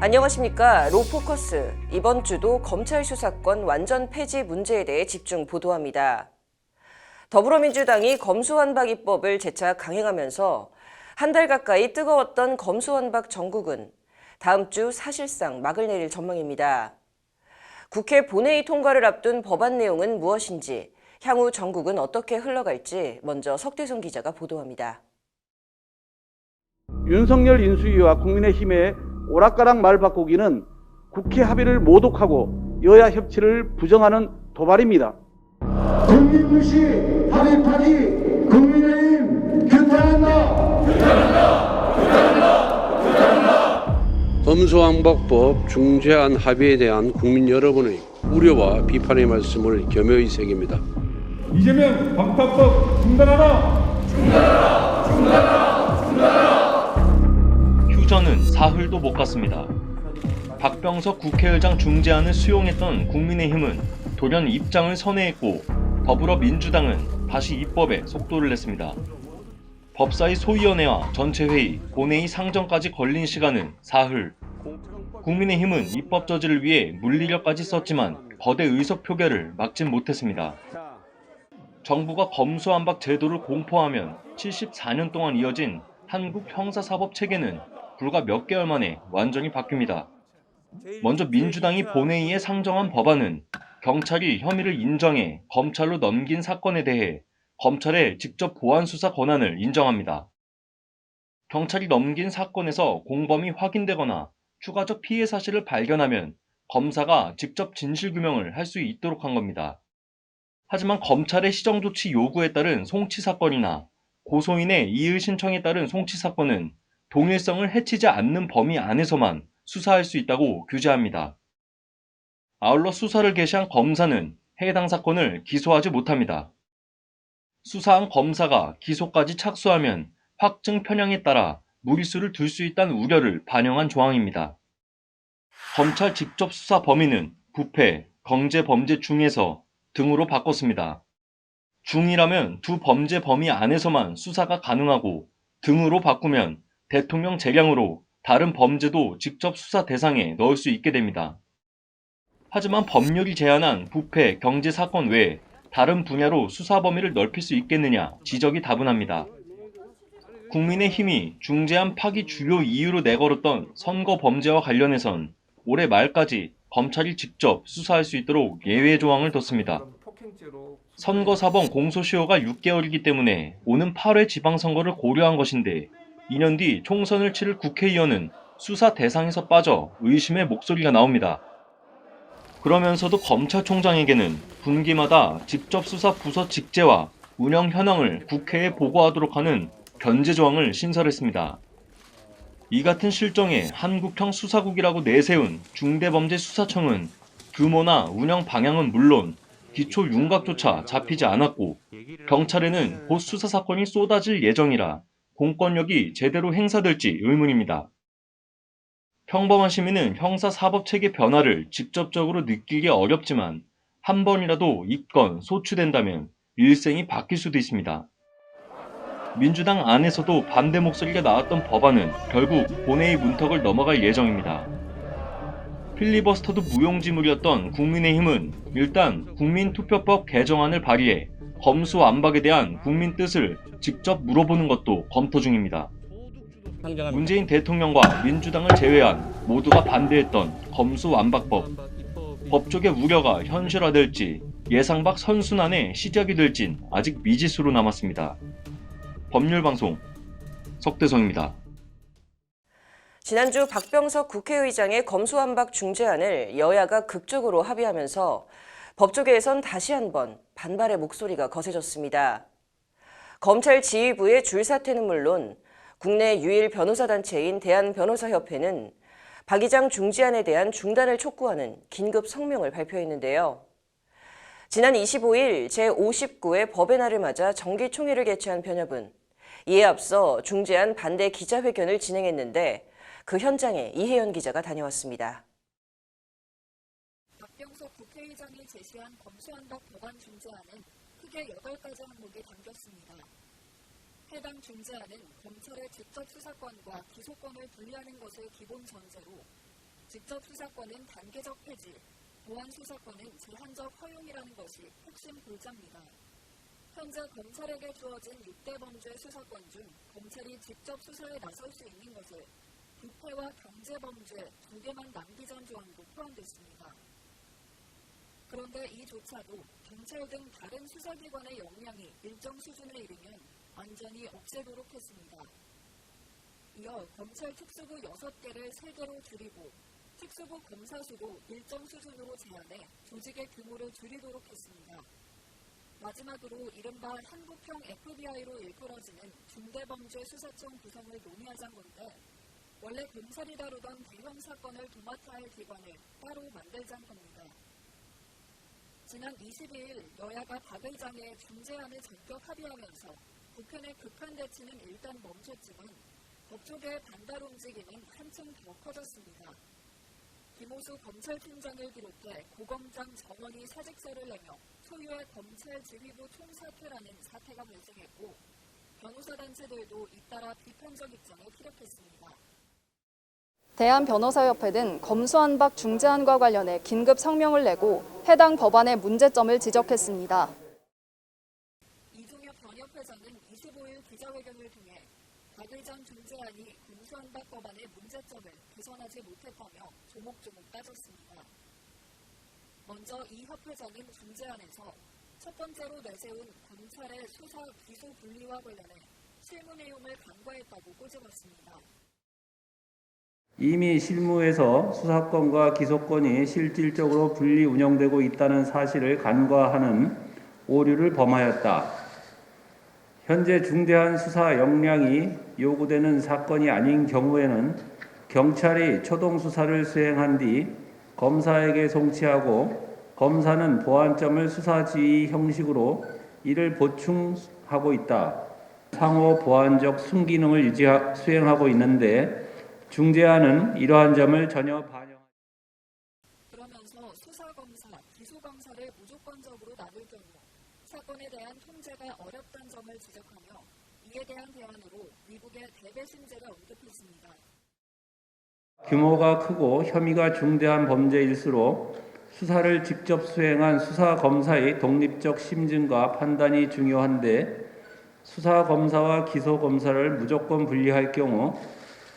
안녕하십니까. 로포커스. 이번 주도 검찰 수사권 완전 폐지 문제에 대해 집중 보도합니다. 더불어민주당이 검수완박 입법을 재차 강행하면서 한 달 가까이 뜨거웠던 검수완박 정국은 다음 주 사실상 막을 내릴 전망입니다. 국회 본회의 통과를 앞둔 법안 내용은 무엇인지, 향후 정국은 어떻게 흘러갈지 먼저 석대성 기자가 보도합니다. 윤석열 인수위와 국민의힘의 오락가락 말 바꾸기는 국회 합의를 모독하고 여야 협치를 부정하는 도발입니다. 국민무시 합의 파기 국민의힘 규탄한다. 검수완박법 중재안 합의에 대한 국민 여러분의 우려와 비판의 말씀을 겸허히 새깁니다. 이재명 방탄법 중단하라! 중단하라! 중단하라! 중단하라! 휴전은 사흘도 못 갔습니다. 박병석 국회의장 중재안을 수용했던 국민의힘은 돌연 입장을 선회했고 더불어민주당은 다시 입법에 속도를 냈습니다. 법사위 소위원회와 전체회의, 본회의 상정까지 걸린 시간은 사흘. 국민의힘은 입법 저지를 위해 물리력까지 썼지만 거대 의석 표결을 막진 못했습니다. 정부가 검수완박 제도를 공포하면 74년 동안 이어진 한국 형사사법 체계는 불과 몇 개월 만에 완전히 바뀝니다. 먼저 민주당이 본회의에 상정한 법안은 경찰이 혐의를 인정해 검찰로 넘긴 사건에 대해 검찰의 직접 보안 수사 권한을 인정합니다. 경찰이 넘긴 사건에서 공범이 확인되거나 추가적 피해 사실을 발견하면 검사가 직접 진실규명을 할 수 있도록 한 겁니다. 하지만 검찰의 시정조치 요구에 따른 송치 사건이나 고소인의 이의 신청에 따른 송치 사건은 동일성을 해치지 않는 범위 안에서만 수사할 수 있다고 규제합니다. 아울러 수사를 개시한 검사는 해당 사건을 기소하지 못합니다. 수사한 검사가 기소까지 착수하면 확증 편향에 따라 무리수를 둘 수 있다는 우려를 반영한 조항입니다. 검찰 직접 수사 범위는 부패, 경제범죄 중에서 등으로 바꿨습니다. 중이라면 두 범죄 범위 안에서만 수사가 가능하고 등으로 바꾸면 대통령 재량으로 다른 범죄도 직접 수사 대상에 넣을 수 있게 됩니다. 하지만 법률이 제한한 부패, 경제 사건 외에 다른 분야로 수사 범위를 넓힐 수 있겠느냐 지적이 다분합니다. 국민의힘이 중재안 파기 주요 이유로 내걸었던 선거 범죄와 관련해선 올해 말까지 검찰이 직접 수사할 수 있도록 예외 조항을 뒀습니다. 선거사범 공소시효가 6개월이기 때문에 오는 8회 지방선거를 고려한 것인데 2년 뒤 총선을 치를 국회의원은 수사 대상에서 빠져 의심의 목소리가 나옵니다. 그러면서도 검찰총장에게는 분기마다 직접 수사 부서 직제와 운영 현황을 국회에 보고하도록 하는 견제 조항을 신설했습니다. 이 같은 실정에 한국형 수사국이라고 내세운 중대범죄수사청은 규모나 운영 방향은 물론 기초 윤곽조차 잡히지 않았고 경찰에는 곧 수사 사건이 쏟아질 예정이라 공권력이 제대로 행사될지 의문입니다. 평범한 시민은 형사사법체계 변화를 직접적으로 느끼기 어렵지만 한 번이라도 입건, 소추된다면 일생이 바뀔 수도 있습니다. 민주당 안에서도 반대 목소리가 나왔던 법안은 결국 본회의 문턱을 넘어갈 예정입니다. 필리버스터도 무용지물이었던 국민의힘은 일단 국민투표법 개정안을 발의해 검수완박에 대한 국민 뜻을 직접 물어보는 것도 검토 중입니다. 문재인 대통령과 민주당을 제외한 모두가 반대했던 검수완박법. 법조계 우려가 현실화될지 예상 밖 선순환의 시작이 될진 아직 미지수로 남았습니다. 법률방송 석대성입니다. 지난주 박병석 국회의장의 검수완박 중재안을 여야가 극적으로 합의하면서 법조계에선 다시 한번 반발의 목소리가 거세졌습니다. 검찰 지휘부의 줄사퇴는 물론 국내 유일 변호사 단체인 대한변호사협회는 박 의장 중재안에 대한 중단을 촉구하는 긴급 성명을 발표했는데요. 지난 25일 제59회 법의 날을 맞아 정기총회를 개최한 변협은 이에 앞서 중재안 반대 기자회견을 진행했는데 그 현장에 이혜연 기자가 다녀왔습니다. 박병석 국회의장이 제시한 검수완박 법안 중재안은 크게 8가지 항목이 담겼습니다. 해당 중재안은 검찰의 직접 수사권과 기소권을 분리하는 것을 기본 전제로 직접 수사권은 단계적 폐지, 보안 수사권은 제한적 허용이라는 것이 핵심 골자입니다. 현재 검찰에게 주어진 6대 범죄 수사권 중 검찰이 직접 수사에 나설 수 있는 것을 부패와 경제범죄 2개만 남기자는 조항도 포함됐습니다. 그런데 이조차도 경찰 등 다른 수사기관의 역량이 일정 수준에 이르면 완전히 없애도록 했습니다. 이어 검찰 특수부 6개를 3개로 줄이고 특수부 검사 수도 일정 수준으로 제한해 조직의 규모를 줄이도록 했습니다. 마지막으로 이른바 한국형 FBI로 일컬어지는 중대범죄수사청 구성을 논의하자는 건데 원래 검찰이 다루던 대형 사건을 도맡아 할 기관을 따로 만들자는 겁니다. 지난 22일 여야가 박 의장의 중재안을 전격 합의하면서 국회 극한 대치는 일단 멈췄지만 법조계의 반발 움직임은 한층 더 커졌습니다. 김호수 검찰총장을 비롯해 고검장 정원이 사직서를 내며 소유의 검찰 지휘부 총사퇴라는 사태가 발생했고 변호사 단체들도 잇따라 비판적 입장을 피력했습니다. 대한변호사협회는 검수완박 중재안과 관련해 긴급 성명을 내고 해당 법안의 문제점을 지적했습니다. 이종엽 변협회장은 25일 기자회견을 통해 박 의장 중재안이 검수완박 법안의 문제점을 개선하지 못했다며 조목조목 따졌습니다. 먼저 이 협회장은 중재안에서 첫 번째로 내세운 검찰의 수사 기소 분리와 관련해 실무 내용을 간과했다고 꼬집었습니다. 이미 실무에서 수사권과 기소권이 실질적으로 분리 운영되고 있다는 사실을 간과하는 오류를 범하였다. 현재 중대한 수사 역량이 요구되는 사건이 아닌 경우에는 경찰이 초동 수사를 수행한 뒤 검사에게 송치하고 검사는 보완점을 수사 지휘 형식으로 이를 보충하고 있다. 상호 보완적 순기능을 수행하고 있는데 중재안은 이러한 점을 전혀 반영하지 그러면서 수사검사, 기소검사를 무조건적으로 나눌 경우 사건에 대한 통제가 어렵다는 점을 지적하며 이에 대한 대안으로 미국의 대배심제를 언급했습니다. 규모가 크고 혐의가 중대한 범죄일수록 수사를 직접 수행한 수사검사의 독립적 심증과 판단이 중요한데 수사검사와 기소검사를 무조건 분리할 경우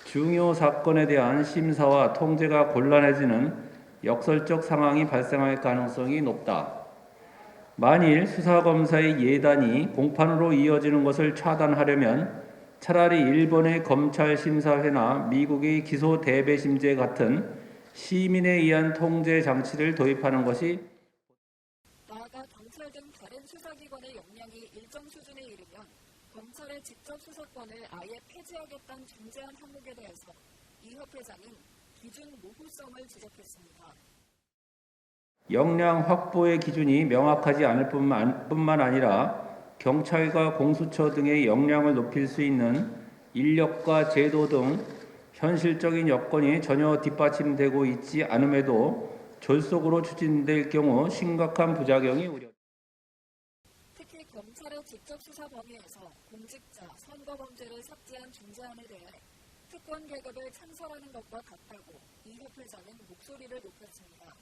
중요 사건에 대한 심사와 통제가 곤란해지는 역설적 상황이 발생할 가능성이 높다. 만일 수사검사의 예단이 공판으로 이어지는 것을 차단하려면 차라리 일본의 검찰심사회나 미국의 기소대배심제 같은 시민에 의한 통제 장치를 도입하는 것이 나아가 경찰 등 다른 수사기관의 역량이 일정 수준에 이르면 검찰의 직접 수사권을 아예 폐지하겠다는 중재안 항목에 대해서 이 협회장은 기준 모호성을 지적했습니다. 역량 확보의 기준이 명확하지 않을 뿐만 아니라 경찰과 공수처 등의 역량을 높일 수 있는 인력과 제도 등 현실적인 여건이 전혀 뒷받침되고 있지 않음에도 졸속으로 추진될 경우 심각한 부작용이 우려됩니다. 특히 검찰의 직접 수사 범위에서 공직자, 선거범죄를 삭제한 중재안에 대해 특권 계급을 창설하는 것과 같다고 이 협회장은 목소리를 높였습니다.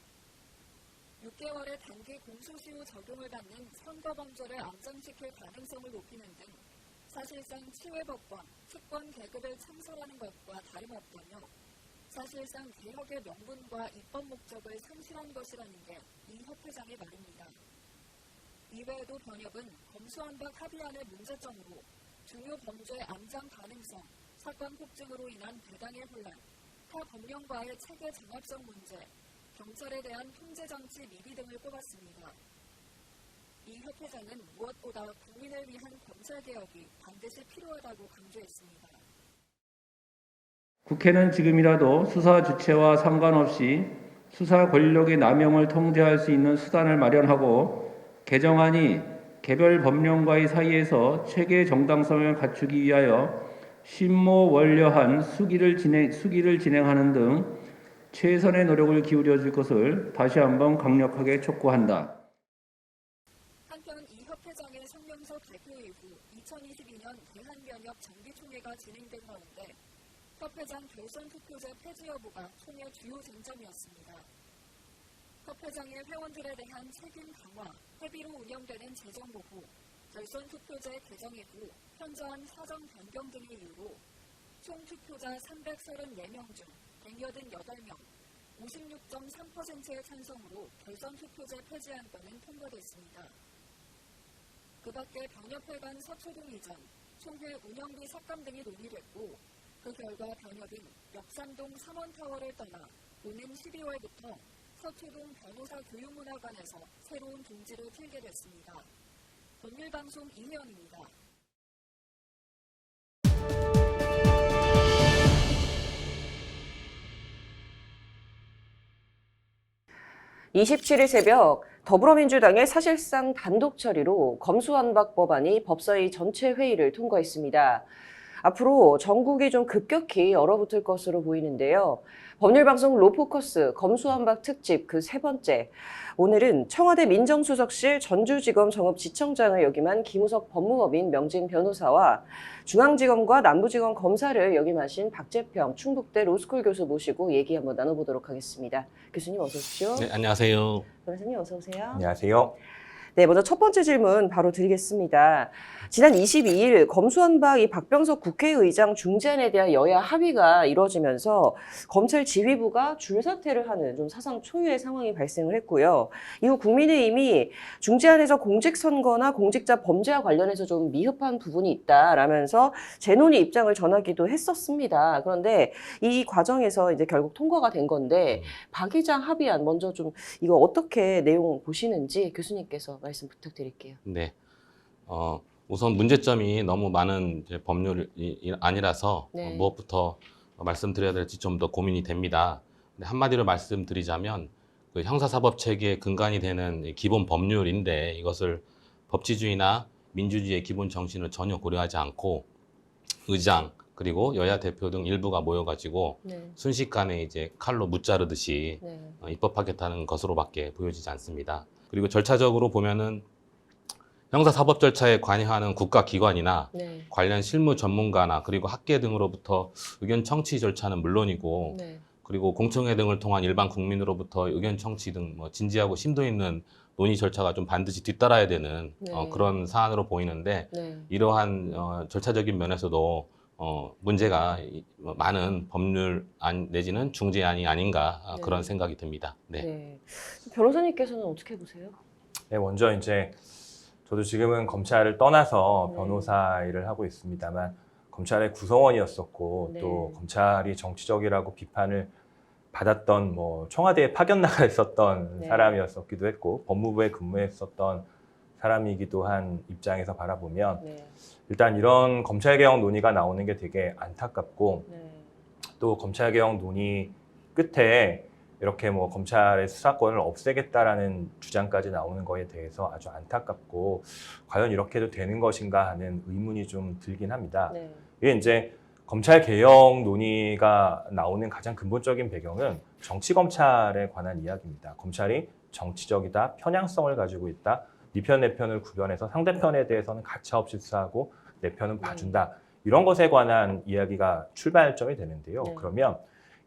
6개월의 단기 공소시효 적용을 받는 선거범죄를 안정시킬 가능성을 높이는 등 사실상 치외법과 특권 계급을 창설하는 것과 다름없다며 사실상 개혁의 명분과 입법 목적을 상실한 것이라는 게 이 협회장의 말입니다. 이외에도 변협은 검수완박 합의안의 문제점으로 중요 범죄 암장 가능성, 사건 폭증으로 인한 배당의 혼란, 타 법령과의 체계 장합성 문제, 경찰에 대한 통제장치 미비 등을 꼽았습니다. 이 협회장은 무엇보다 국민을 위한 검찰개혁이 반드시 필요하다고 강조했습니다. 국회는 지금이라도 수사 주체와 상관없이 수사 권력의 남용을 통제할 수 있는 수단을 마련하고 개정안이 개별 법령과의 사이에서 체계 정당성을 갖추기 위하여 신모원료한 수기를 진행하는 등 최선의 노력을 기울여 줄 것을 다시 한번 강력하게 촉구한다. 한편 이 협회장의 성명서 발표 이후 2022년 대한변협 정기총회가 진행된 가운데 협회장 결선 투표제 폐지 여부가 총의 주요 쟁점이었습니다. 협회장의 회원들에 대한 책임 강화, 회비로 운영되는 재정 보호, 결선 투표제 개정 이후 현저한 사정 변경 등의 이유로 총 투표자 334명 중 188명, 56.3%의 찬성으로 결선 투표제 폐지 안건은 통과됐습니다. 그 밖에 변협회 간 서초동 이전, 총회 운영비 삭감 등이 논의됐고 그 결과 변협은 역삼동 3원타워를 떠나 오는 12월부터 서초동 변호사 교육문화관에서 새로운 둥지를 틀게 됐습니다. 법률방송 이혜연입니다. 27일 새벽 더불어민주당의 사실상 단독 처리로 검수완박 법안이 법사위 전체 회의를 통과했습니다. 앞으로 전국이 좀 급격히 얼어붙을 것으로 보이는데요. 법률방송 로포커스 검수완박 특집 그 세 번째. 오늘은 청와대 민정수석실 전주지검 정읍지청장을 역임한 김우석 법무법인 명진 변호사와 중앙지검과 남부지검 검사를 역임하신 박재평 충북대 로스쿨 교수 모시고 얘기 한번 나눠보도록 하겠습니다. 교수님 어서 오십시오. 네, 안녕하세요. 변호사님 어서 오세요. 안녕하세요. 네, 먼저 첫 번째 질문 바로 드리겠습니다. 지난 22일 검수완박 이 박병석 국회의장 중재안에 대한 여야 합의가 이루어지면서 검찰 지휘부가 줄사퇴를 하는 좀 사상 초유의 상황이 발생을 했고요. 이후 국민의힘이 중재안에서 공직선거나 공직자 범죄와 관련해서 좀 미흡한 부분이 있다라면서 재논의 입장을 전하기도 했었습니다. 그런데 이 과정에서 이제 결국 통과가 된 건데 박 의장 합의안 먼저 좀 이거 어떻게 내용 보시는지 교수님께서 말씀 부탁드릴게요. 네. 우선 문제점이 너무 많은 이제 법률이 아니라서 네. 무엇부터 말씀드려야 될지 좀 더 고민이 됩니다. 근데 한마디로 말씀드리자면 그 형사사법 체계의 근간이 되는 기본 법률인데 이것을 법치주의나 민주주의의 기본 정신을 전혀 고려하지 않고 의장 그리고 여야 대표 등 일부가 모여가지고 네. 순식간에 이제 칼로 무자르듯이 네. 입법하겠다는 것으로밖에 보여지지 않습니다. 그리고 절차적으로 보면은 형사사법 절차에 관여하는 국가기관이나 네. 관련 실무 전문가나 그리고 학계 등으로부터 의견 청취 절차는 물론이고 네. 그리고 공청회 등을 통한 일반 국민으로부터 의견 청취 등 진지하고 심도 있는 논의 절차가 좀 반드시 뒤따라야 되는 네. 그런 사안으로 보이는데 네. 이러한 절차적인 면에서도 문제가 많은 법률안 내지는 중재안이 아닌가 네. 그런 생각이 듭니다. 네. 네. 변호사님께서는 어떻게 보세요? 네, 먼저 이제 저도 지금은 검찰을 떠나서 네. 변호사 일을 하고 있습니다만 검찰의 구성원이었었고 네. 또 검찰이 정치적이라고 비판을 받았던 뭐 청와대에 파견 나가 있었던 네. 사람이었었기도 했고 법무부에 근무했었던 사람이기도 한 입장에서 바라보면 네. 일단 이런 검찰개혁 논의가 나오는 게 되게 안타깝고 네. 또 검찰개혁 논의 끝에 이렇게 뭐 검찰의 수사권을 없애겠다라는 주장까지 나오는 거에 대해서 아주 안타깝고 과연 이렇게 해도 되는 것인가 하는 의문이 좀 들긴 합니다. 네. 이게 이제 검찰 개혁 논의가 나오는 가장 근본적인 배경은 정치 검찰에 관한 이야기입니다. 검찰이 정치적이다, 편향성을 가지고 있다, 네 편, 내 편을 구별해서 상대편에 대해서는 가차없이 수사하고 내 편은 봐준다. 이런 것에 관한 이야기가 출발점이 되는데요. 네. 그러면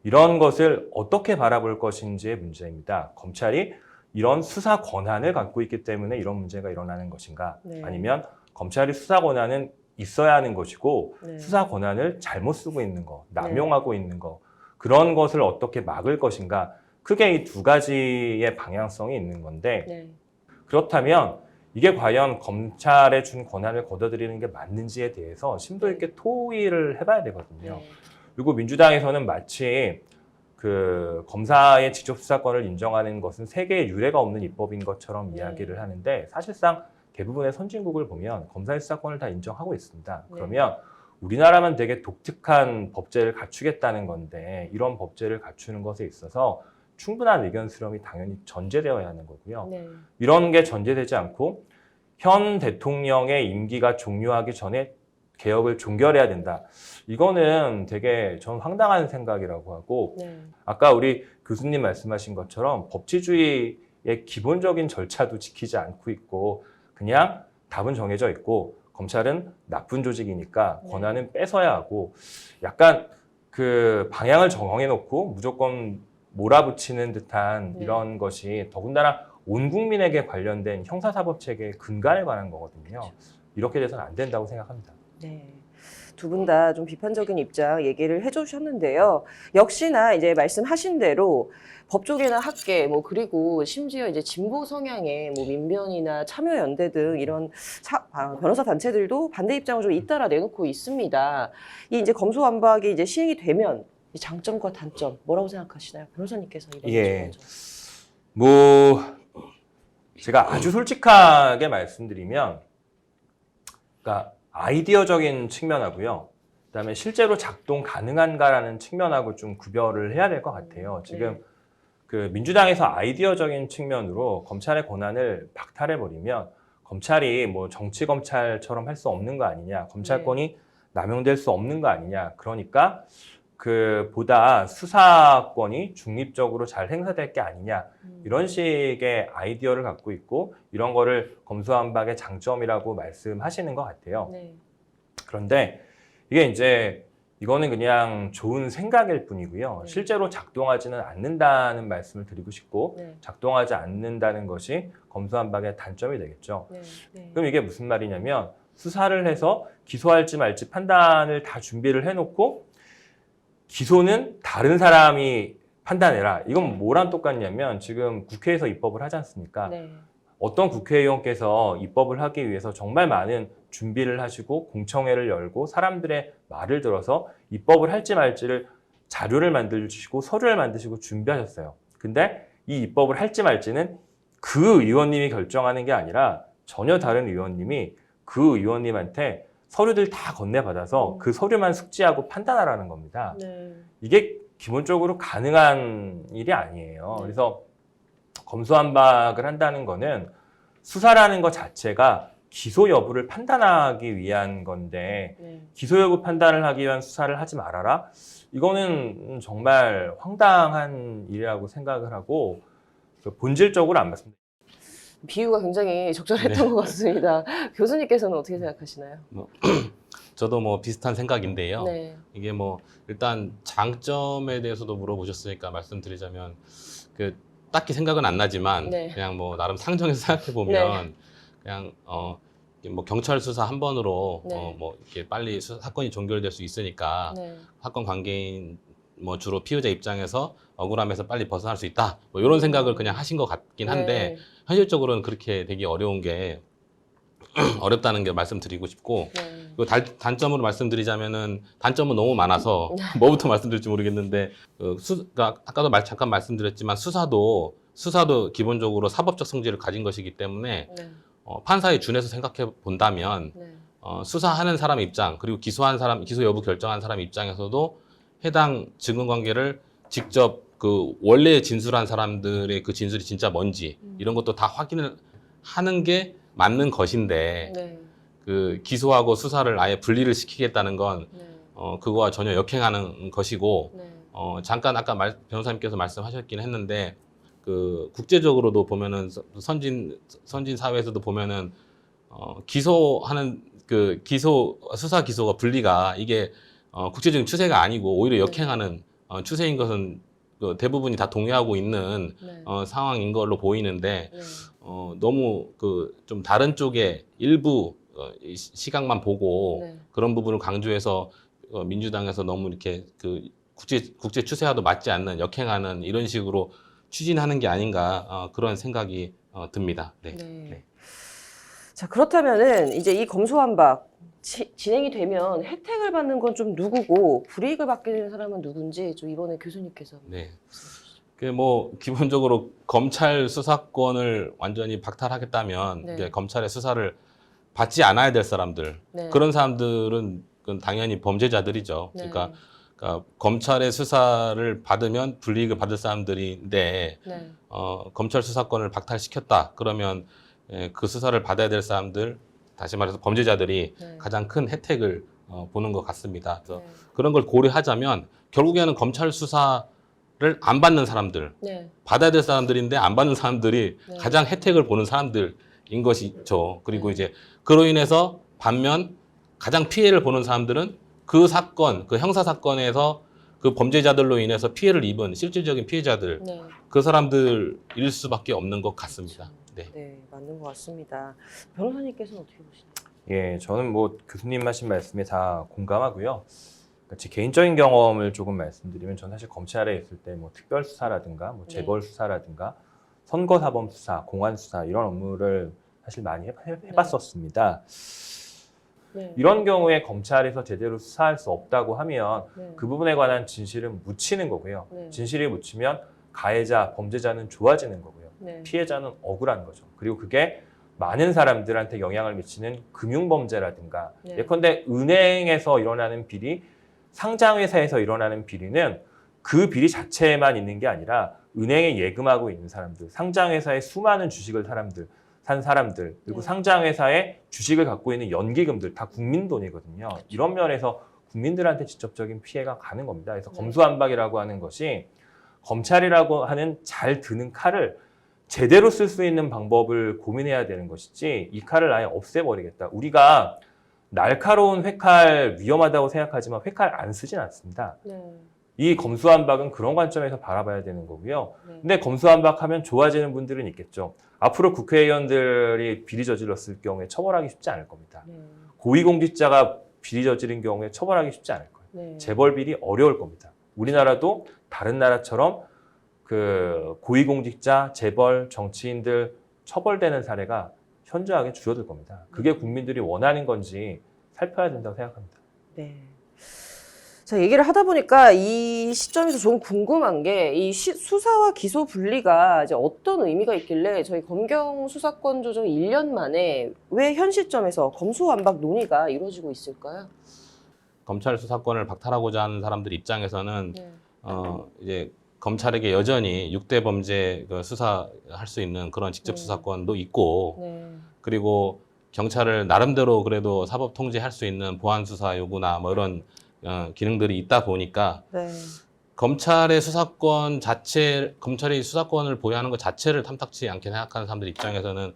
이런 것을 어떻게 바라볼 것인지의 문제입니다. 검찰이 이런 수사 권한을 갖고 있기 때문에 이런 문제가 일어나는 것인가? 네. 아니면 검찰이 수사 권한은 있어야 하는 것이고 네. 수사 권한을 잘못 쓰고 있는 거, 남용하고 있는 거 그런 것을 어떻게 막을 것인가? 크게 이 두 가지의 방향성이 있는 건데 네. 그렇다면 이게 과연 검찰에 준 권한을 걷어들이는 게 맞는지에 대해서 심도 있게 토의를 해봐야 되거든요. 네. 그리고 민주당에서는 마치 그 검사의 직접 수사권을 인정하는 것은 세계에 유례가 없는 입법인 것처럼 네. 이야기를 하는데 사실상 대부분의 선진국을 보면 검사의 수사권을 다 인정하고 있습니다. 네. 그러면 우리나라만 되게 독특한 법제를 갖추겠다는 건데 이런 법제를 갖추는 것에 있어서 충분한 의견 수렴이 당연히 전제되어야 하는 거고요. 네. 이런 게 전제되지 않고 현 대통령의 임기가 종료하기 전에 개혁을 종결해야 된다. 이거는 되게 전 황당한 생각이라고 하고 네. 아까 우리 교수님 말씀하신 것처럼 법치주의의 기본적인 절차도 지키지 않고 있고 그냥 답은 정해져 있고 검찰은 나쁜 조직이니까 네. 권한은 뺏어야 하고 약간 그 방향을 정해 놓고 무조건 몰아붙이는 듯한 네. 이런 것이 더군다나 온 국민에게 관련된 형사사법체계의 근간에 관한 거거든요. 이렇게 돼서는 안 된다고 생각합니다. 네. 두 분 다 좀 비판적인 입장 얘기를 해주셨는데요. 역시나 이제 말씀하신 대로 법조계나 학계, 뭐 그리고 심지어 이제 진보 성향의 뭐 민변이나 참여연대 등 이런 변호사 단체들도 반대 입장을 좀 잇따라 내놓고 있습니다. 이 이제 검수완박이 이제 시행이 되면 이 장점과 단점 뭐라고 생각하시나요, 변호사님께서 이번 예. 먼저. 뭐 제가 아주 솔직하게 말씀드리면, 그러니까 아이디어적인 측면하고요. 그다음에 실제로 작동 가능한가라는 측면하고 좀 구별을 해야 될 것 같아요. 지금 그 민주당에서 아이디어적인 측면으로 검찰의 권한을 박탈해 버리면 검찰이 뭐 정치 검찰처럼 할 수 없는 거 아니냐, 검찰권이 남용될 수 없는 거 아니냐. 그러니까 그 보다 수사권이 중립적으로 잘 행사될 게 아니냐, 이런 식의 아이디어를 갖고 있고 이런 거를 검수완박의 장점이라고 말씀하시는 것 같아요. 네. 그런데 이게 이제 이거는 그냥 좋은 생각일 뿐이고요. 네. 실제로 작동하지는 않는다는 말씀을 드리고 싶고, 네. 작동하지 않는다는 것이 검수완박의 단점이 되겠죠. 네. 네. 그럼 이게 무슨 말이냐면, 수사를 해서 기소할지 말지 판단을 다 준비를 해놓고 기소는 다른 사람이 판단해라. 이건 뭐랑 똑같냐면 지금 국회에서 입법을 하지 않습니까? 네. 어떤 국회의원께서 입법을 하기 위해서 정말 많은 준비를 하시고 공청회를 열고 사람들의 말을 들어서 입법을 할지 말지를 자료를 만들시고 서류를 만드시고 준비하셨어요. 근데 이 입법을 할지 말지는 그 의원님이 결정하는 게 아니라 전혀 다른 의원님이 그 의원님한테 서류들 다 건네받아서 그 서류만 숙지하고 판단하라는 겁니다. 네. 이게 기본적으로 가능한 일이 아니에요. 네. 그래서 검수완박을 한다는 거는 수사라는 것 자체가 기소 여부를 판단하기 위한 건데, 네. 기소 여부 판단을 하기 위한 수사를 하지 말아라? 이거는 정말 황당한 일이라고 생각을 하고 본질적으로 안 맞습니다. 비유가 굉장히 적절했던 것 같습니다. 교수님께서는 어떻게 생각하시나요? 저도 뭐 비슷한 생각인데요. 네. 이게 뭐 일단 장점에 대해서도 물어보셨으니까 말씀드리자면, 그 딱히 생각은 안 나지만 네. 그냥 뭐 나름 상정해서 생각해 보면 그냥 뭐 경찰 수사 한 번으로 네. 뭐 이렇게 빨리 사건이 종결될 수 있으니까 네. 사건 관계인 뭐 주로 피의자 입장에서 억울함에서 빨리 벗어날 수 있다, 뭐 이런 생각을 그냥 하신 것 같긴 한데, 네. 현실적으로는 그렇게 되게 어려운 게 어렵다는 게 말씀드리고 싶고, 네. 그리고 단점으로 말씀드리자면은 단점은 너무 많아서 뭐부터 말씀드릴지 모르겠는데, 그러니까 아까도 잠깐 말씀드렸지만 수사도 기본적으로 사법적 성질을 가진 것이기 때문에 네. 판사에 준해서 생각해 본다면 네. 수사하는 사람 입장, 그리고 기소 여부 결정한 사람 입장에서도 해당 증거 관계를 직접 그 원래 진술한 사람들의 그 진술이 진짜 뭔지 이런 것도 다 확인을 하는 게 맞는 것인데, 네. 그 기소하고 수사를 아예 분리를 시키겠다는 건 네. 그거와 전혀 역행하는 것이고, 네. 잠깐 아까 변호사님께서 말씀하셨긴 했는데, 그 국제적으로도 보면은 선진 사회에서도 보면은 기소하는 그 수사 기소가 분리가 이게 국제적인 추세가 아니고 오히려 역행하는 추세인 것은 대부분이 다 동의하고 있는 네. 상황인 걸로 보이는데, 네. 너무 그 좀 다른 쪽에 일부 시각만 보고 네. 그런 부분을 강조해서 민주당에서 너무 이렇게 그 국제 추세와도 맞지 않는 역행하는 이런 식으로 추진하는 게 아닌가, 그런 생각이 듭니다. 네. 네. 네. 자, 그렇다면은 이제 이 검수완박 진행이 되면 혜택을 받는 건 좀 누구고 불이익을 받게 되는 사람은 누군지 좀 이번에 교수님께서. 네. 그 뭐 기본적으로 검찰 수사권을 완전히 박탈하겠다면 네. 이제 검찰의 수사를 받지 않아야 될 사람들, 네. 그런 사람들은 그건 당연히 범죄자들이죠. 네. 그러니까 검찰의 수사를 받으면 불이익을 받을 사람들인데, 네. 검찰 수사권을 박탈시켰다 그러면 그 수사를 받아야 될 사람들, 다시 말해서 범죄자들이 네. 가장 큰 혜택을 보는 것 같습니다. 그래서 네. 그런 걸 고려하자면 결국에는 검찰 수사를 안 받는 사람들, 네. 받아야 될 사람들인데 안 받는 사람들이 네. 가장 혜택을 보는 사람들인 것이죠. 그리고 네. 이제 그로 인해서 반면 가장 피해를 보는 사람들은 그 사건, 그 형사 사건에서 그 범죄자들로 인해서 피해를 입은 실질적인 피해자들 네. 그 사람들일 수밖에 없는 것 같습니다. 네. 네, 맞는 것 같습니다. 변호사님께서는 어떻게 보시나요? 예, 저는 뭐 교수님 하신 말씀에 다 공감하고요. 그러니까 제 개인적인 경험을 조금 말씀드리면, 전 사실 검찰에 있을 때 뭐 특별 수사라든가, 뭐 재벌 수사라든가, 선거사범 수사, 공안 수사 이런 업무를 사실 많이 해봤었습니다. 네. 이런 경우에 검찰에서 제대로 수사할 수 없다고 하면 네. 그 부분에 관한 진실은 묻히는 거고요. 네. 진실이 묻히면 가해자, 범죄자는 좋아지는 거고요. 네. 피해자는 억울한 거죠. 그리고 그게 많은 사람들한테 영향을 미치는 금융범죄라든가, 네. 예컨대 은행에서 일어나는 비리, 상장회사에서 일어나는 비리는 그 비리 자체에만 있는 게 아니라 은행에 예금하고 있는 사람들, 상장회사에 수많은 주식을 산 사람들, 그리고 네. 상장회사에 주식을 갖고 있는 연기금들 다 국민 돈이거든요. 이런 면에서 국민들한테 직접적인 피해가 가는 겁니다. 그래서 검수완박이라고 하는 것이 검찰이라고 하는 잘 드는 칼을 제대로 쓸 수 있는 방법을 고민해야 되는 것이지, 이 칼을 아예 없애버리겠다. 우리가 날카로운 회칼 위험하다고 생각하지만 회칼 안 쓰진 않습니다. 네. 이 검수완박은 그런 관점에서 바라봐야 되는 거고요. 네. 근데 검수완박하면 좋아지는 분들은 있겠죠. 앞으로 국회의원들이 비리 저질렀을 경우에 처벌하기 쉽지 않을 겁니다. 네. 고위공직자가 비리 저지른 경우에 처벌하기 쉽지 않을 거예요. 네. 재벌 비리 어려울 겁니다. 우리나라도 다른 나라처럼 그 고위공직자, 재벌, 정치인들 처벌되는 사례가 현저하게 줄어들 겁니다. 그게 국민들이 원하는 건지 살펴야 된다고 생각합니다. 네. 자, 얘기를 하다 보니까 이 시점에서 좀 궁금한 게, 이 수사와 기소 분리가 이제 어떤 의미가 있길래 저희 검경 수사권 조정 1년 만에 왜 현 시점에서 검수완박 논의가 이루어지고 있을까요? 검찰 수사권을 박탈하고자 하는 사람들 입장에서는 네. 이제 검찰에게 여전히 6대 범죄 수사할 수 있는 그런 직접 네. 수사권도 있고, 네. 그리고 경찰을 나름대로 그래도 사법 통제할 수 있는 보안 수사 요구나 뭐 이런 기능들이 있다 보니까 네. 검찰의 수사권 자체, 검찰이 수사권을 보유하는 것 자체를 탐탁치 않게 생각하는 사람들 입장에서는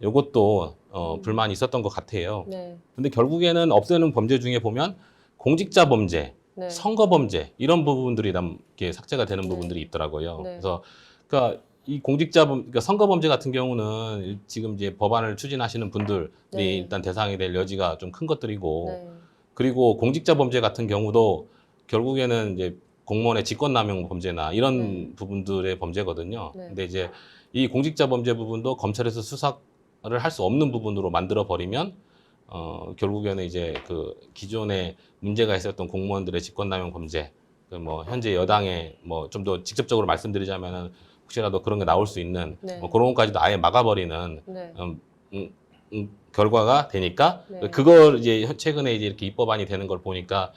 이것도 불만이 있었던 것 같아요. 네. 근데 결국에는 없애는 범죄 중에 보면 공직자 범죄, 네. 선거 범죄 이런 부분들이 이렇게 삭제가 되는 네. 부분들이 있더라고요. 네. 그래서 그러니까 이 그러니까 선거 범죄 같은 경우는 지금 이제 법안을 추진하시는 분들이 네. 일단 대상이 될 여지가 좀 큰 것들이고, 네. 그리고 공직자 범죄 같은 경우도 결국에는 이제 공무원의 직권남용 범죄나 이런 네. 부분들의 범죄거든요. 네. 근데 이제 이 공직자 범죄 부분도 검찰에서 수사를 할 수 없는 부분으로 만들어 버리면 결국에는 이제 그 기존에 문제가 있었던 공무원들의 직권남용 범죄, 그 뭐 현재 여당에 뭐 좀 더 직접적으로 말씀드리자면은 혹시라도 그런 게 나올 수 있는 네. 뭐 그런 것까지도 아예 막아버리는 네. 결과가 되니까, 네. 그걸 이제 최근에 이제 이렇게 입법안이 되는 걸 보니까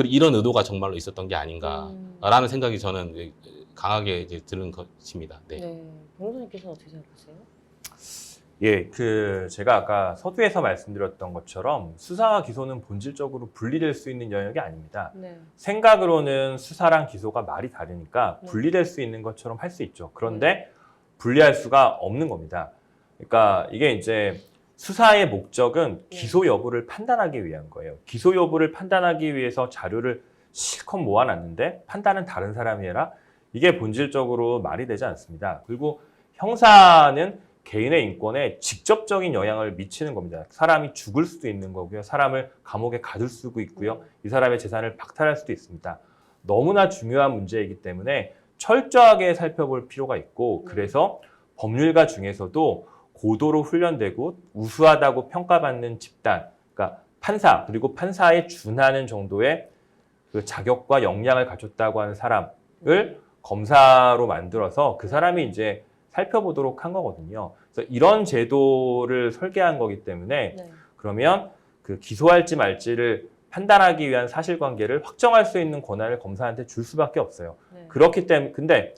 이런 의도가 정말로 있었던 게 아닌가라는 생각이 저는 강하게 이제 드는 것입니다. 네. 네. 변호사님께서는 어떻게 생각하세요? 예, 제가 아까 서두에서 말씀드렸던 것처럼 수사와 기소는 본질적으로 분리될 수 있는 영역이 아닙니다. 네. 생각으로는 수사랑 기소가 말이 다르니까 네. 분리될 수 있는 것처럼 할 수 있죠. 그런데 분리할 수가 없는 겁니다. 그러니까 이게 이제 수사의 목적은 네. 기소 여부를 판단하기 위한 거예요. 기소 여부를 판단하기 위해서 자료를 실컷 모아놨는데 판단은 다른 사람이 해라? 이게 본질적으로 말이 되지 않습니다. 그리고 형사는 개인의 인권에 직접적인 영향을 미치는 겁니다. 사람이 죽을 수도 있는 거고요. 사람을 감옥에 가둘 수도 있고요. 이 사람의 재산을 박탈할 수도 있습니다. 너무나 중요한 문제이기 때문에 철저하게 살펴볼 필요가 있고, 그래서 법률가 중에서도 고도로 훈련되고 우수하다고 평가받는 집단, 그러니까 판사, 그리고 판사에 준하는 정도의 그 자격과 역량을 갖췄다고 하는 사람을 검사로 만들어서 그 사람이 이제 살펴보도록 한 거거든요. 그래서 이런 제도를 설계한 거기 때문에 네. 그러면 그 기소할지 말지를 판단하기 위한 사실관계를 확정할 수 있는 권한을 검사한테 줄 수밖에 없어요. 네. 그렇기 때문에 근데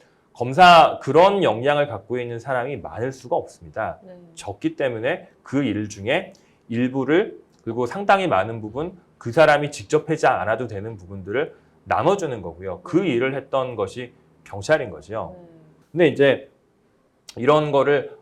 그런 역량을 갖고 있는 사람이 많을 수가 없습니다. 네. 적기 때문에 그 일 중에 일부를, 그리고 상당히 많은 부분, 그 사람이 직접 하지 않아도 되는 부분들을 나눠주는 거고요. 그 일을 했던 것이 경찰인 거죠. 네. 근데 이제 이런 거를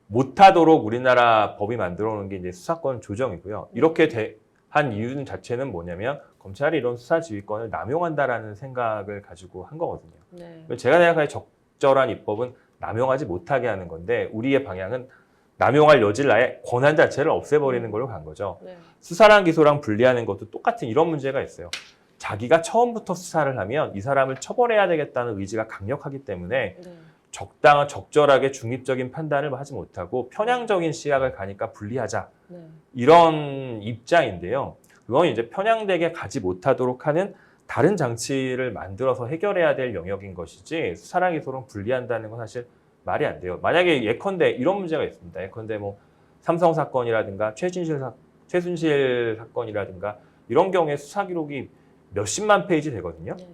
못하도록 우리나라 법이 만들어 놓은 게 이제 수사권 조정이고요. 이렇게 한 이유 자체는 뭐냐면 검찰이 이런 수사 지휘권을 남용한다라는 생각을 가지고 한 거거든요. 네. 제가 생각하기에 적절한 입법은 남용하지 못하게 하는 건데 우리의 방향은 남용할 여지를 아예 권한 자체를 없애버리는 걸로 간 거죠. 네. 수사랑 기소랑 분리하는 것도 똑같은 이런 문제가 있어요. 자기가 처음부터 수사를 하면 이 사람을 처벌해야 되겠다는 의지가 강력하기 때문에 네. 적당한 적절하게 중립적인 판단을 하지 못하고 편향적인 시각을 가니까 분리하자. 네. 이런 입장인데요. 그건 이제 편향되게 가지 못하도록 하는 다른 장치를 만들어서 해결해야 될 영역인 것이지 수사랑 기소랑 분리한다는 건 사실 말이 안 돼요. 만약에 예컨대 이런 문제가 있습니다. 예컨대 뭐 삼성 사건이라든가 최순실 사건이라든가 이런 경우에 수사 기록이 몇십만 페이지 되거든요. 네.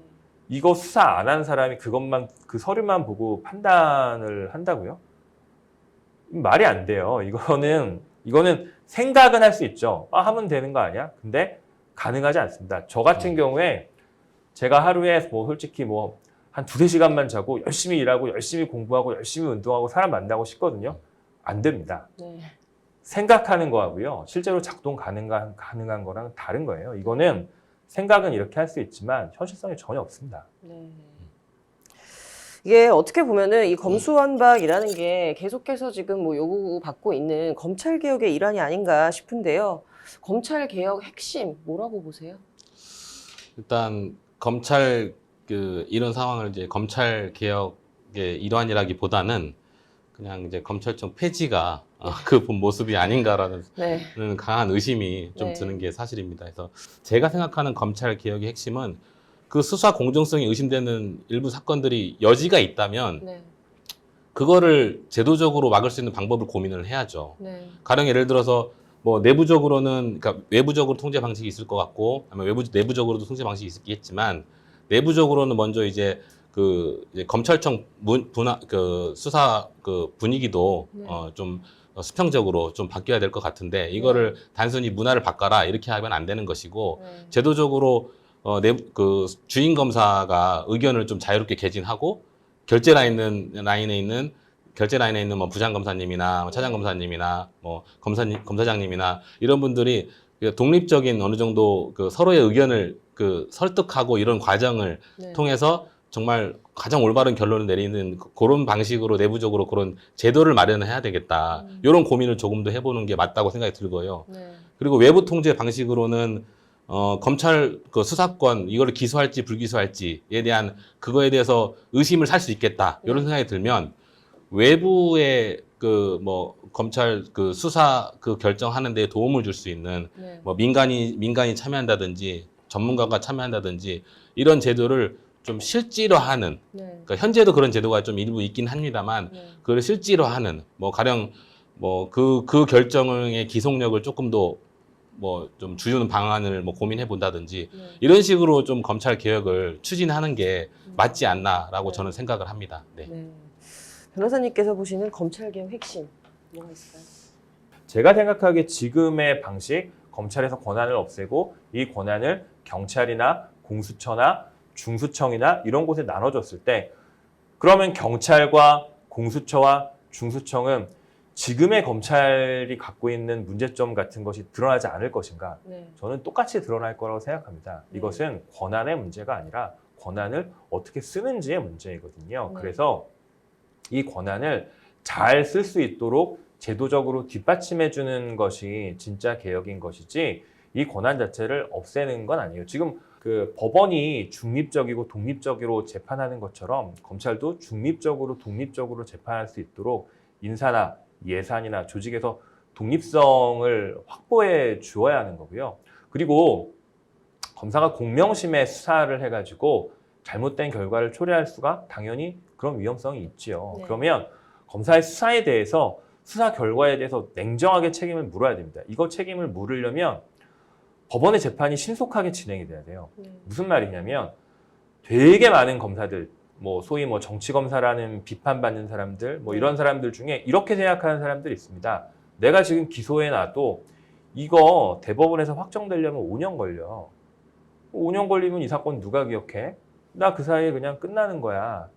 이거 수사 안 한 사람이 그것만 그 서류만 보고 판단을 한다고요? 말이 안 돼요. 이거는 생각은 할 수 있죠. 하면 되는 거 아니야? 근데 가능하지 않습니다. 저 같은 경우에 제가 하루에 뭐 솔직히 뭐 한 2-3시간만 자고 열심히 일하고 열심히 공부하고 열심히 운동하고 사람 만나고 싶거든요. 안 됩니다. 네. 생각하는 거하고요. 실제로 작동 가능한 거랑 다른 거예요. 이거는 생각은 이렇게 할 수 있지만 현실성이 전혀 없습니다. 네. 이게 어떻게 보면은 이 검수완박이라는 게 계속해서 지금 뭐 요구받고 있는 검찰 개혁의 일환이 아닌가 싶은데요. 검찰 개혁 핵심 뭐라고 보세요? 일단 검찰 이런 상황을 이제 검찰 개혁의 일환이라기보다는 그냥 이제 검찰청 폐지가 그 본 모습이 아닌가라는 네. 강한 의심이 좀 네. 드는 게 사실입니다. 그래서 제가 생각하는 검찰 개혁의 핵심은 그 수사 공정성이 의심되는 일부 사건들이 여지가 있다면 네. 그거를 제도적으로 막을 수 있는 방법을 고민을 해야죠. 네. 가령 예를 들어서 뭐 내부적으로는 그러니까 외부적으로 통제 방식이 있을 것 같고 아니면 내부적으로도 통제 방식이 있겠지만 내부적으로는 먼저 이제 이제 검찰청 수사 분위기도 네. 좀 수평적으로 좀 바뀌어야 될 것 같은데 이거를 단순히 문화를 바꿔라 이렇게 하면 안 되는 것이고 네. 제도적으로 주인 검사가 의견을 좀 자유롭게 개진하고 결제 라인에 있는 뭐 부장 검사님이나 차장 검사님이나 뭐 검사장님이나 이런 분들이 독립적인 어느 정도 서로의 의견을 설득하고 이런 과정을 네. 통해서 정말 가장 올바른 결론을 내리는 그런 방식으로 내부적으로 그런 제도를 마련을 해야 되겠다. 이런 고민을 조금 더 해보는 게 맞다고 생각이 들고요. 네. 그리고 외부 통제 방식으로는 검찰 수사권 이거를 기소할지 불기소할지에 대한 그거에 대해서 의심을 살 수 있겠다. 이런 생각이 들면 외부의 뭐 검찰 수사 결정하는 데 도움을 줄 수 있는 네. 뭐 민간이 참여한다든지 전문가가 참여한다든지 이런 제도를 좀 실질화하는 네. 그러니까 현재도 그런 제도가 좀 일부 있긴 합니다만 네. 그걸 실질화하는 뭐 가령 뭐 그 결정의 기속력을 조금 더 뭐 좀 주는 방안을 뭐 고민해 본다든지 네. 이런 식으로 좀 검찰 개혁을 추진하는 게 맞지 않나라고 네. 저는 생각을 합니다. 네. 네. 변호사님께서 보시는 검찰 개혁 핵심 뭐가 있을까요? 제가 생각하기에 지금의 방식, 검찰에서 권한을 없애고 이 권한을 경찰이나 공수처나 중수청이나 이런 곳에 나눠줬을 때 그러면 경찰과 공수처와 중수청은 지금의 검찰이 갖고 있는 문제점 같은 것이 드러나지 않을 것인가? 네. 저는 똑같이 드러날 거라고 생각합니다. 네. 이것은 권한의 문제가 아니라 권한을 어떻게 쓰는지의 문제이거든요. 네. 그래서 이 권한을 잘 쓸 수 있도록 제도적으로 뒷받침해 주는 것이 진짜 개혁인 것이지 이 권한 자체를 없애는 건 아니에요. 지금 법원이 중립적이고 독립적으로 재판하는 것처럼 검찰도 중립적으로 독립적으로 재판할 수 있도록 인사나 예산이나 조직에서 독립성을 확보해 주어야 하는 거고요. 그리고 검사가 공명심에 수사를 해가지고 잘못된 결과를 초래할 수가 당연히 그런 위험성이 있지요. 네. 그러면 검사의 수사에 대해서 수사 결과에 대해서 냉정하게 책임을 물어야 됩니다. 이거 책임을 물으려면 법원의 재판이 신속하게 진행이 돼야 돼요. 네. 무슨 말이냐면 되게 많은 검사들, 뭐 소위 뭐 정치검사라는 비판받는 사람들, 뭐 이런 사람들 중에 이렇게 생각하는 사람들이 있습니다. 내가 지금 기소해놔도 이거 대법원에서 확정되려면 5년 걸려. 5년 걸리면 이 사건 누가 기억해? 나 그 사이에 그냥 끝나는 거야.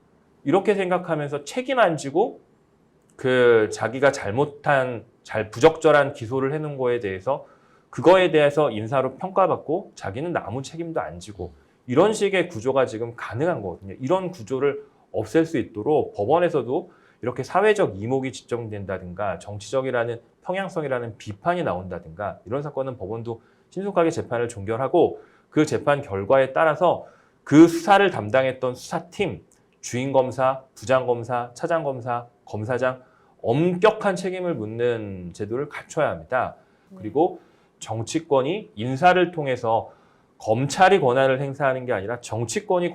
이렇게 생각하면서 책임 안 지고 자기가 부적절한 기소를 해놓은 거에 대해서 그거에 대해서 인사로 평가받고 자기는 아무 책임도 안 지고 이런 식의 구조가 지금 가능한 거거든요. 이런 구조를 없앨 수 있도록 법원에서도 이렇게 사회적 이목이 집중된다든가 정치적이라는 평양성이라는 비판이 나온다든가 이런 사건은 법원도 신속하게 재판을 종결하고 그 재판 결과에 따라서 그 수사를 담당했던 수사팀, 주임검사, 부장검사, 차장검사, 검사장 엄격한 책임을 묻는 제도를 갖춰야 합니다. 그리고 정치권이 인사를 통해서 검찰이 권한을 행사하는 게 아니라 정치권이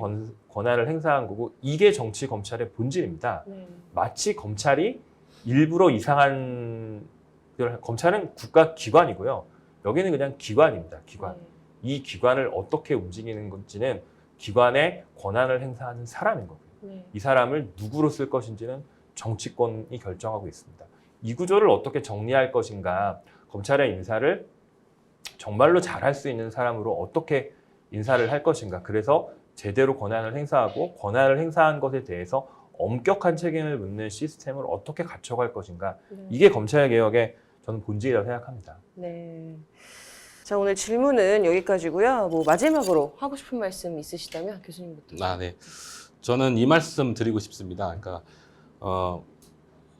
권한을 행사한 거고 이게 정치 검찰의 본질입니다. 마치 검찰이 일부러 이상한 검찰은 국가기관이고요. 여기는 그냥 기관입니다. 기관. 이 기관을 어떻게 움직이는 건지는 기관의 권한을 행사하는 사람인 거고요. 이 사람을 누구로 쓸 것인지는 정치권이 결정하고 있습니다. 이 구조를 어떻게 정리할 것인가, 검찰의 인사를 정말로 잘할 수 있는 사람으로 어떻게 인사를 할 것인가, 그래서 제대로 권한을 행사하고 권한을 행사한 것에 대해서 엄격한 책임을 묻는 시스템을 어떻게 갖춰갈 것인가, 이게 검찰개혁의 저는 본질이라고 생각합니다. 네. 자, 오늘 질문은 여기까지고요. 뭐 마지막으로 하고 싶은 말씀 있으시다면 교수님부터. 네. 저는 이 말씀 드리고 싶습니다. 그러니까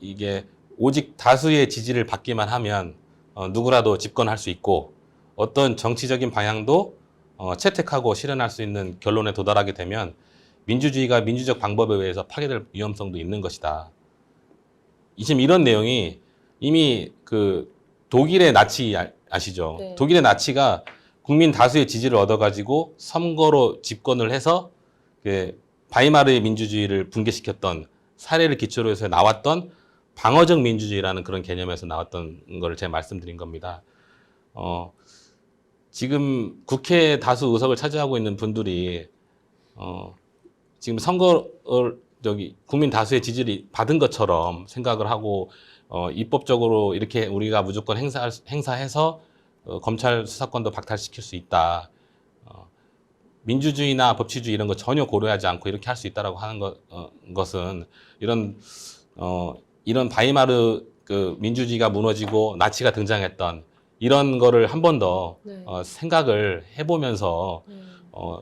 이게 오직 다수의 지지를 받기만 하면 누구라도 집권할 수 있고 어떤 정치적인 방향도 채택하고 실현할 수 있는 결론에 도달하게 되면 민주주의가 민주적 방법에 의해서 파괴될 위험성도 있는 것이다. 지금 이런 내용이 이미 그 독일의 나치 아시죠? 네. 독일의 나치가 국민 다수의 지지를 얻어가지고 선거로 집권을 해서 그 바이마르의 민주주의를 붕괴시켰던 사례를 기초로 해서 나왔던 방어적 민주주의라는 그런 개념에서 나왔던 걸 제가 말씀드린 겁니다. 지금 국회 다수 의석을 차지하고 있는 분들이 지금 선거를 국민 다수의 지지를 받은 것처럼 생각을 하고 입법적으로 이렇게 우리가 무조건 행사해서 검찰 수사권도 박탈시킬 수 있다. 민주주의나 법치주의 이런 거 전혀 고려하지 않고 이렇게 할 수 있다라고 하는 것은 이런 바이마르 그 민주주의가 무너지고 나치가 등장했던 이런 거를 한 번 더 생각을 해보면서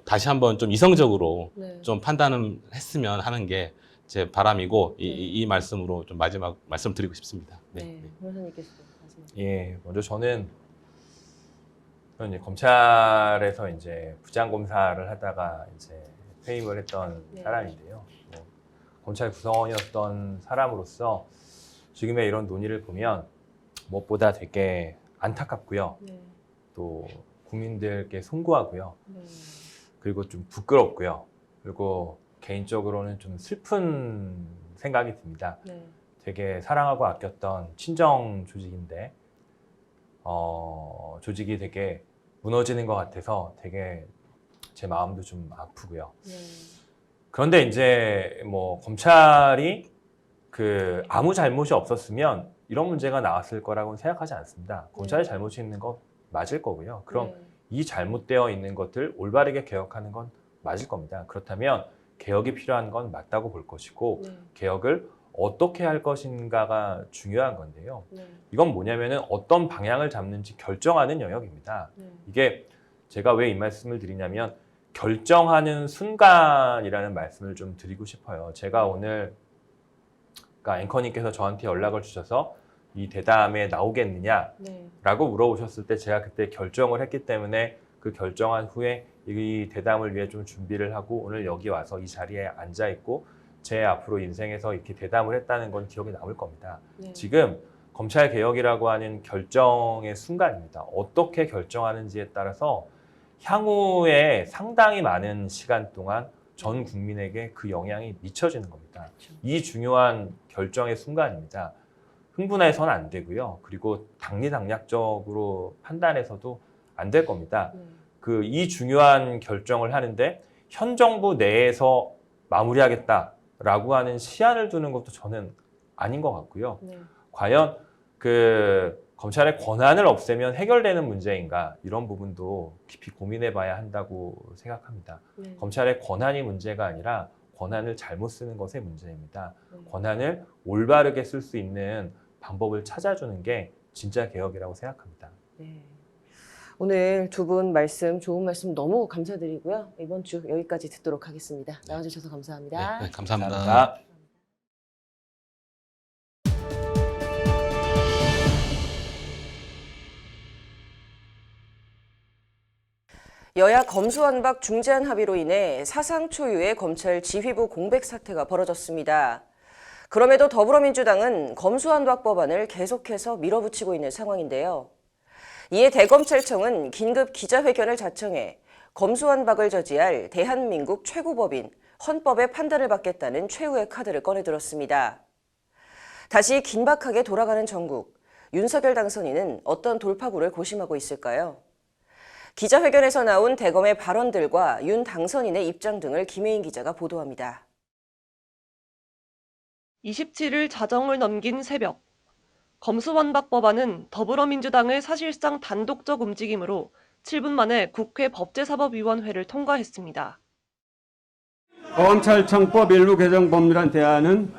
다시 한번 좀 이성적으로 좀 판단을 했으면 하는 게 제 바람이고 이 말씀으로 좀 마지막 말씀 드리고 싶습니다. 네. 변호사님께서 마지막. 예, 먼저 저는 이제 검찰에서 이제 부장검사를 하다가 이제 퇴임을 했던 사람인데요. 검찰 구성원이었던 사람으로서 지금의 이런 논의를 보면 무엇보다 되게 안타깝고요. 또 국민들께 송구하고요. 그리고 좀 부끄럽고요. 그리고 개인적으로는 좀 슬픈 생각이 듭니다. 되게 사랑하고 아꼈던 친정 조직인데 조직이 되게 무너지는 것 같아서 되게 제 마음도 좀 아프고요. 그런데 이제 뭐 검찰이 그 아무 잘못이 없었으면 이런 문제가 나왔을 거라고는 생각하지 않습니다. 검찰이 잘못이 있는 건 맞을 거고요. 그럼 이 잘못되어 있는 것들 올바르게 개혁하는 건 맞을 겁니다. 그렇다면 개혁이 필요한 건 맞다고 볼 것이고 개혁을 어떻게 할 것인가가 중요한 건데요. 이건 뭐냐면은 어떤 방향을 잡는지 결정하는 영역입니다. 이게 제가 왜 이 말씀을 드리냐면 결정하는 순간이라는 말씀을 좀 드리고 싶어요. 제가 오늘 그러니까 앵커님께서 저한테 연락을 주셔서 이 대담에 나오겠느냐라고 물어보셨을 때 제가 그때 결정을 했기 때문에 그 결정한 후에 이 대담을 위해 좀 준비를 하고 오늘 여기 와서 이 자리에 앉아 있고 제 앞으로 인생에서 이렇게 대담을 했다는 건 기억에 남을 겁니다. 지금 검찰 개혁이라고 하는 결정의 순간입니다. 어떻게 결정하는지에 따라서 향후에 상당히 많은 시간 동안 전 국민에게 그 영향이 미쳐지는 겁니다. 이 중요한 결정의 순간입니다. 흥분해서는 안 되고요. 그리고 당리당략적으로 판단해서도 안 될 겁니다. 이 중요한 결정을 하는데 현 정부 내에서 마무리하겠다라고 하는 시한을 두는 것도 저는 아닌 것 같고요. 과연 검찰의 권한을 없애면 해결되는 문제인가, 이런 부분도 깊이 고민해 봐야 한다고 생각합니다. 검찰의 권한이 문제가 아니라 권한을 잘못 쓰는 것의 문제입니다. 권한을 올바르게 쓸 수 있는 방법을 찾아주는 게 진짜 개혁이라고 생각합니다. 오늘 두 분 말씀, 좋은 말씀 너무 감사드리고요. 이번 주 여기까지 듣도록 하겠습니다. 나와주셔서 감사합니다. 네, 감사합니다. 감사합니다. 여야 검수완박 중재안 합의로 인해 사상 초유의 검찰 지휘부 공백 사태가 벌어졌습니다. 그럼에도 더불어민주당은 검수완박 법안을 계속해서 밀어붙이고 있는 상황인데요. 이에 대검찰청은 긴급 기자회견을 자청해 검수완박을 저지할 대한민국 최고법인 헌법의 판단을 받겠다는 최후의 카드를 꺼내들었습니다. 다시 긴박하게 돌아가는 전국, 윤석열 당선인은 어떤 돌파구를 고심하고 있을까요? 기자회견에서 나온 대검의 발언들과 윤 당선인의 입장 등을 김혜인 기자가 보도합니다. 27일 자정을 넘긴 새벽, 검수완박 법안은 더불어민주당의 사실상 단독적 움직임으로 7분 만에 국회 법제사법위원회를 통과했습니다. 검찰청법 일부 개정 법률안 대안은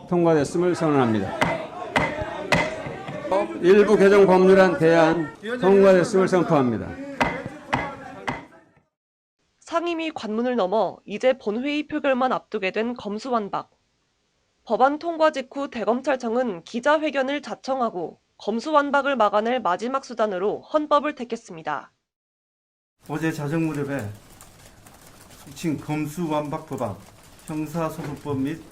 통과됐음을 선언합니다. 일부 개정 법률안 대안 통과됐음을 선포합니다. 상임위 관문을 넘어 이제 본회의 표결만 앞두게 된 검수완박. 법안 통과 직후 대검찰청은 기자회견을 자청하고 검수완박을 막아낼 마지막 수단으로 헌법을 택했습니다. 어제 자정 무렵에 지금 검수완박 법안, 형사소송법 및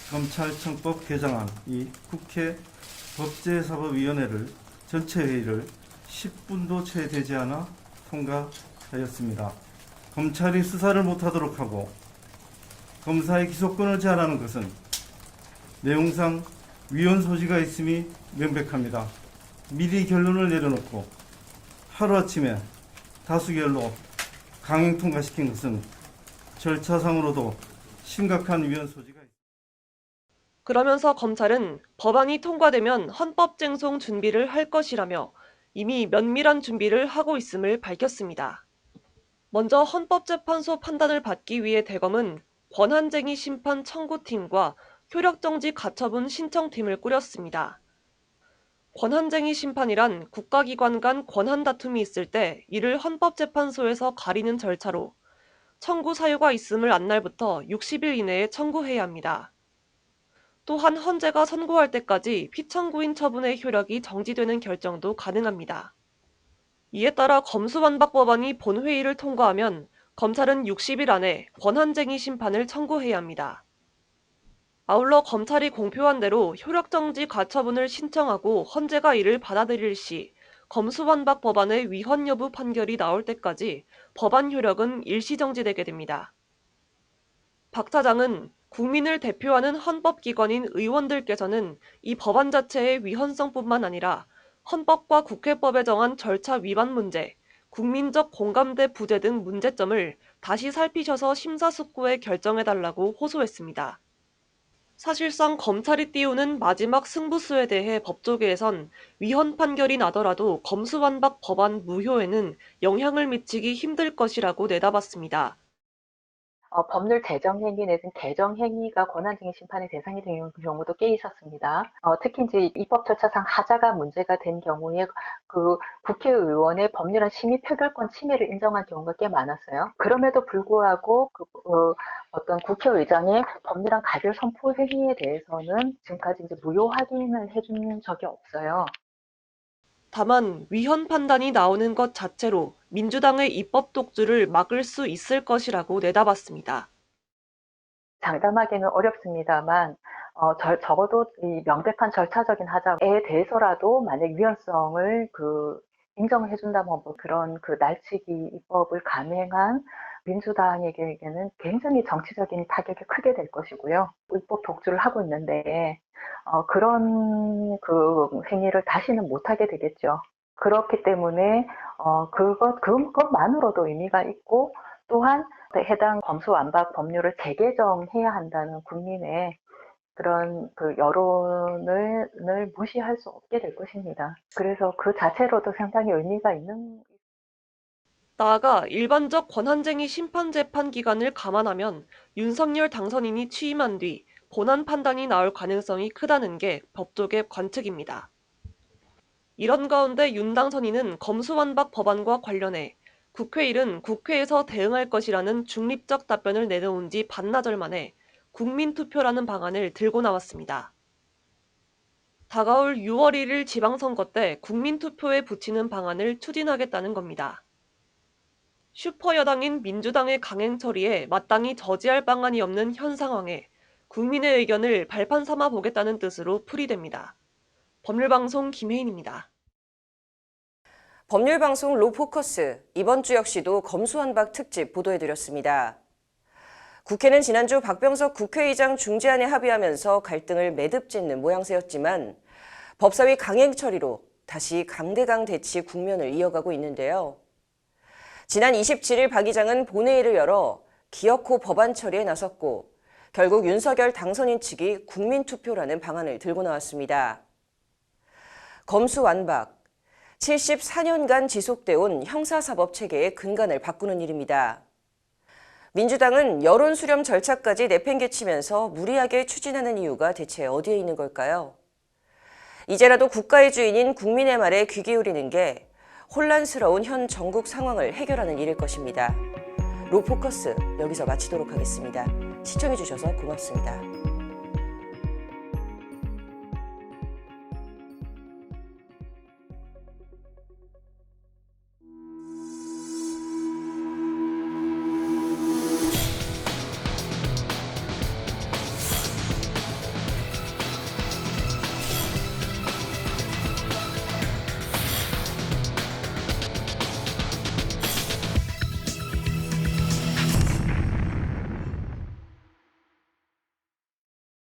검찰청법 개정안이 국회 법제사법위원회를 전체 회의를 10분도 채 되지 않아 통과하였습니다. 검찰이 수사를 못하도록 하고 검사의 기소권을 제한하는 것은 내용상 위헌 소지가 있음이 명백합니다. 미리 결론을 내려놓고 하루아침에 다수결로 강행 통과시킨 것은 절차상으로도 심각한 위헌 소지가 있습니다. 그러면서 검찰은 법안이 통과되면 헌법쟁송 준비를 할 것이라며 이미 면밀한 준비를 하고 있음을 밝혔습니다. 먼저 헌법재판소 판단을 받기 위해 대검은 권한쟁의 심판 청구팀과 효력정지 가처분 신청팀을 꾸렸습니다. 권한쟁의 심판이란 국가기관 간 권한 다툼이 있을 때 이를 헌법재판소에서 가리는 절차로 청구 사유가 있음을 안 날부터 60일 이내에 청구해야 합니다. 또한 헌재가 선고할 때까지 피청구인 처분의 효력이 정지되는 결정도 가능합니다. 이에 따라 검수완박 법안이 본회의를 통과하면 검찰은 60일 안에 권한쟁의 심판을 청구해야 합니다. 아울러 검찰이 공표한 대로 효력정지 가처분을 신청하고 헌재가 이를 받아들일 시 검수완박 법안의 위헌 여부 판결이 나올 때까지 법안 효력은 일시정지되게 됩니다. 박 차장은 국민을 대표하는 헌법기관인 의원들께서는 이 법안 자체의 위헌성뿐만 아니라 헌법과 국회법에 정한 절차 위반 문제, 국민적 공감대 부재 등 문제점을 다시 살피셔서 심사숙고해 결정해달라고 호소했습니다. 사실상 검찰이 띄우는 마지막 승부수에 대해 법조계에선 위헌 판결이 나더라도 검수완박 법안 무효에는 영향을 미치기 힘들 것이라고 내다봤습니다. 법률 제정행위 내진 개정행위가 권한쟁의 심판의 대상이 되는 경우도 꽤 있었습니다. 특히 이제 입법 절차상 하자가 문제가 된 경우에 그 국회의원의 법률안 심의 표결권 침해를 인정한 경우가 꽤 많았어요. 그럼에도 불구하고 어떤 국회의장의 법률안 가결 선포 행위에 대해서는 지금까지 이제 무효 확인을 해준 적이 없어요. 다만 위헌 판단이 나오는 것 자체로 민주당의 입법 독주를 막을 수 있을 것이라고 내다봤습니다. 장담하기는 어렵습니다만 적어도 이 명백한 절차적인 하자에 대해서라도 만약 위헌성을 인정해준다면 뭐 그런 날치기 입법을 감행한 민주당에게는 굉장히 정치적인 타격이 크게 될 것이고요. 입법 독주를 하고 있는데 그런 행위를 다시는 못하게 되겠죠. 그렇기 때문에 그것만으로도 의미가 있고 또한 해당 검수완박 법률을 재개정해야 한다는 국민의 그런 여론을 무시할 수 없게 될 것입니다. 그래서 그 자체로도 상당히 의미가 있는. 나아가 일반적 권한쟁의 심판재판 기간을 감안하면 윤석열 당선인이 취임한 뒤 본안 판단이 나올 가능성이 크다는 게 법조계 관측입니다. 이런 가운데 윤당선인은 검수완박 법안과 관련해 국회일은 국회에서 대응할 것이라는 중립적 답변을 내놓은 지 반나절 만에 국민투표라는 방안을 들고 나왔습니다. 다가올 6월 1일 지방선거 때 국민투표에 붙이는 방안을 추진하겠다는 겁니다. 슈퍼여당인 민주당의 강행 처리에 마땅히 저지할 방안이 없는 현 상황에 국민의 의견을 발판 삼아 보겠다는 뜻으로 풀이됩니다. 법률방송 김혜인입니다. 법률방송 로포커스, 이번 주 역시도 검수완박 특집 보도해드렸습니다. 국회는 지난주 박병석 국회의장 중재안에 합의하면서 갈등을 매듭짓는 모양새였지만 법사위 강행 처리로 다시 강대강 대치 국면을 이어가고 있는데요. 지난 27일 박 의장은 본회의를 열어 기어코 법안 처리에 나섰고 결국 윤석열 당선인 측이 국민투표라는 방안을 들고 나왔습니다. 검수완박, 74년간 지속돼 온 형사사법 체계의 근간을 바꾸는 일입니다. 민주당은 여론 수렴 절차까지 내팽개치면서 무리하게 추진하는 이유가 대체 어디에 있는 걸까요? 이제라도 국가의 주인인 국민의 말에 귀 기울이는 게 혼란스러운 현 전국 상황을 해결하는 일일 것입니다. 로포커스 여기서 마치도록 하겠습니다. 시청해주셔서 고맙습니다.